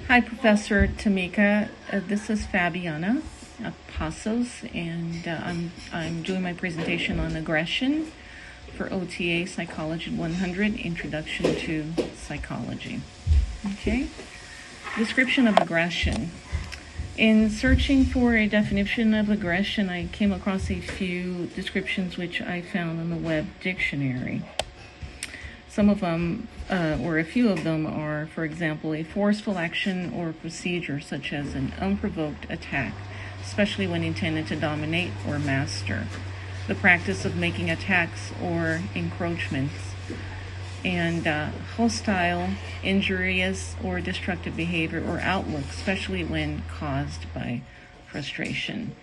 Hi, Professor Tamika. This is Fabiana Passos, and I'm doing my presentation on aggression for OTA Psychology 100, Introduction to Psychology. Okay. Description of aggression. In searching for a definition of aggression, I came across a few descriptions which I found on the web dictionary. Some of them, or a few of them, are, for example, a forceful action or procedure such as an unprovoked attack, especially when intended to dominate or master, the practice of making attacks or encroachments, and hostile, injurious, or destructive behavior or outlook, especially when caused by frustration.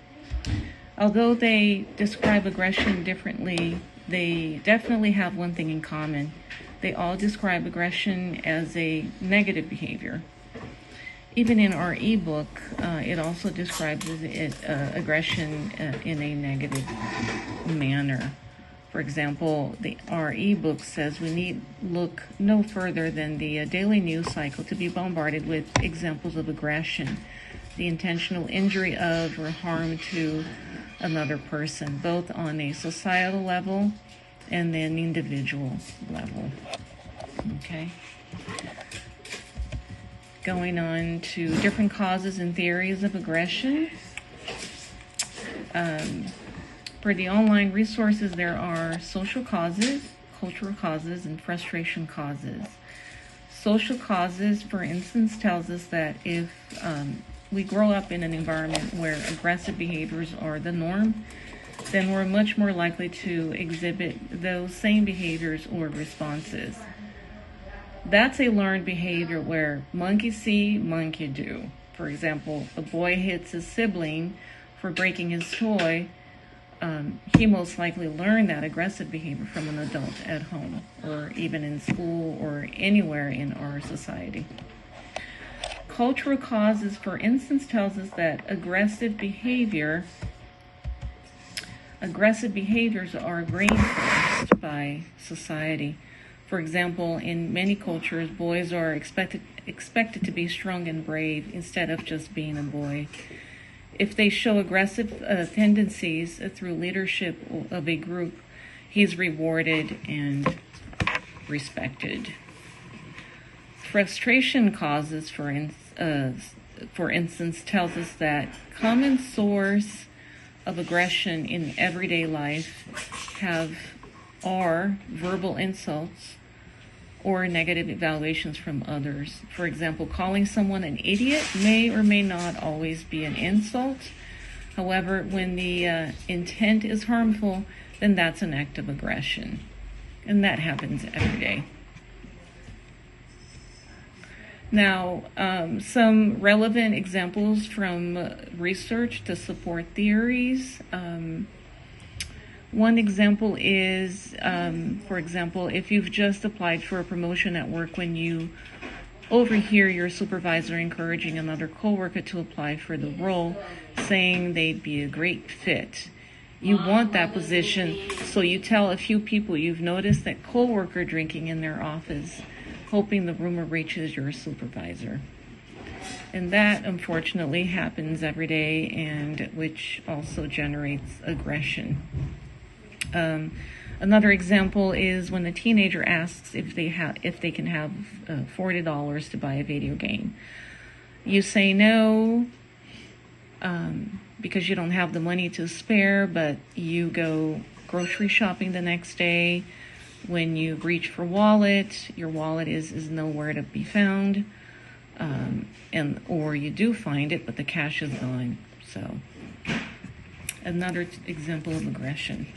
Although they describe aggression differently, they definitely have one thing in common. They all describe aggression as a negative behavior. Even in our ebook, it also describes aggression in a negative manner. For example, our ebook says we need look no further than the daily news cycle to be bombarded with examples of aggression, the intentional injury of or harm to another person, both on a societal level and then individual level. Okay. Going on to different causes and theories of aggression. For the online resources, there are social causes, cultural causes, and frustration causes. Social causes, for instance, tells us that if we grow up in an environment where aggressive behaviors are the norm, then we're much more likely to exhibit those same behaviors or responses. That's a learned behavior where monkey see, monkey do. For example, a boy hits his sibling for breaking his toy. He most likely learned that aggressive behavior from an adult at home or even in school or anywhere in our society. Cultural causes, for instance, tells us that aggressive behaviors are reinforced by society. For example, in many cultures, boys are expected to be strong and brave instead of just being a boy. If they show aggressive tendencies through leadership of a group, he's rewarded and respected. Frustration causes, for instance, tells us that common source of aggression in everyday life are verbal insults or negative evaluations from others. For example, calling someone an idiot may or may not always be an insult. However, when the intent is harmful, then that's an act of aggression. And that happens every day. Now, some relevant examples from research to support theories. One example is, for example, if you've just applied for a promotion at work, when you overhear your supervisor encouraging another coworker to apply for the role, saying they'd be a great fit. You want that position, so you tell a few people you've noticed that coworker drinking in their office, hoping the rumor reaches your supervisor. And that, unfortunately, happens every day, and which also generates aggression. Another example is when a teenager asks if they can have $40 to buy a video game. You say no because you don't have the money to spare, but you go grocery shopping the next day. When you reach for your wallet is nowhere to be found, or you do find it, but the cash is gone. So, another example of aggression.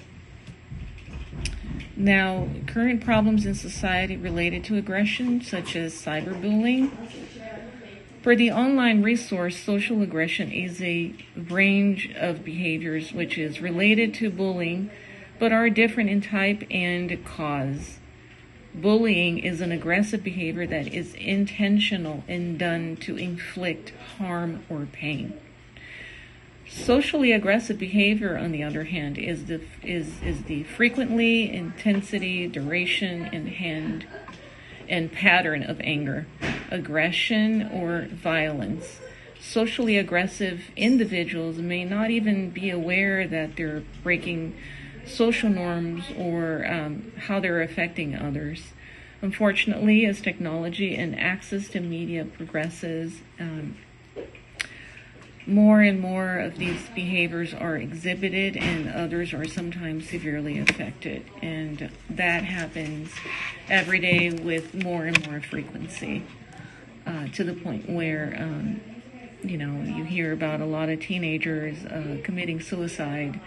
Now, current problems in society related to aggression, such as cyberbullying. For the online resource, social aggression is a range of behaviors which is related to bullying, but are different in type and cause. Bullying is an aggressive behavior that is intentional and done to inflict harm or pain. Socially aggressive behavior, on the other hand, is the frequency, intensity, duration, and pattern of anger. aggression or violence. Socially aggressive individuals may not even be aware that they're breaking social norms or how they're affecting others. Unfortunately, as technology and access to media progresses, more and more of these behaviors are exhibited and others are sometimes severely affected. And that happens every day with more and more frequency, to the point where, you hear about a lot of teenagers committing suicide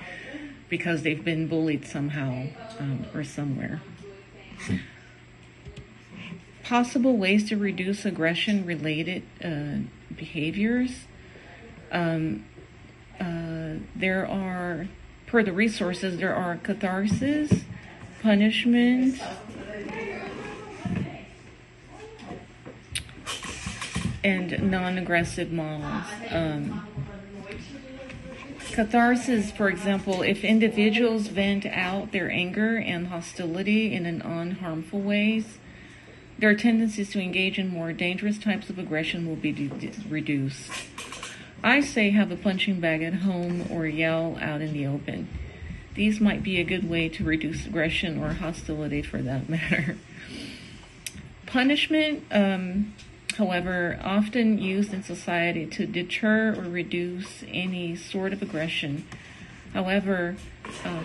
because they've been bullied somehow or somewhere. Possible ways to reduce aggression-related behaviors. There are, per the resources, there are catharsis, punishment, and non-aggressive models. Catharsis, for example, if individuals vent out their anger and hostility in non-harmful ways, their tendencies to engage in more dangerous types of aggression will be reduced. I say have a punching bag at home or yell out in the open. These might be a good way to reduce aggression or hostility for that matter. Punishment, however, often used in society to deter or reduce any sort of aggression. However,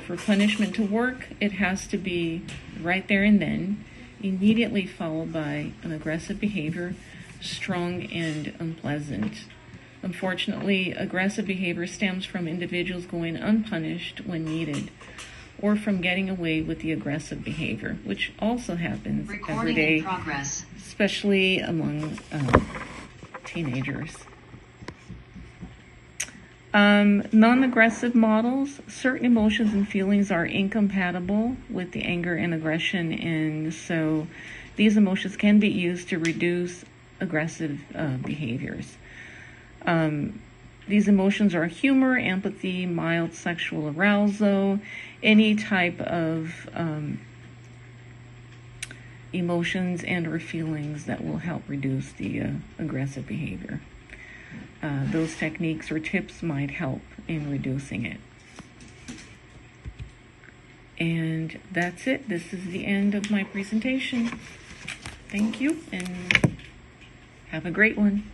for punishment to work, it has to be right there and then, immediately followed by an aggressive behavior, strong and unpleasant. Unfortunately, aggressive behavior stems from individuals going unpunished when needed, or from getting away with the aggressive behavior, which also happens every day, especially among teenagers. Non-aggressive models. Certain emotions and feelings are incompatible with the anger and aggression, and so these emotions can be used to reduce aggressive behaviors. These emotions are humor, empathy, mild sexual arousal, any type of emotions and or feelings that will help reduce the aggressive behavior. Those techniques or tips might help in reducing it. And that's it. This is the end of my presentation. Thank you, and have a great one.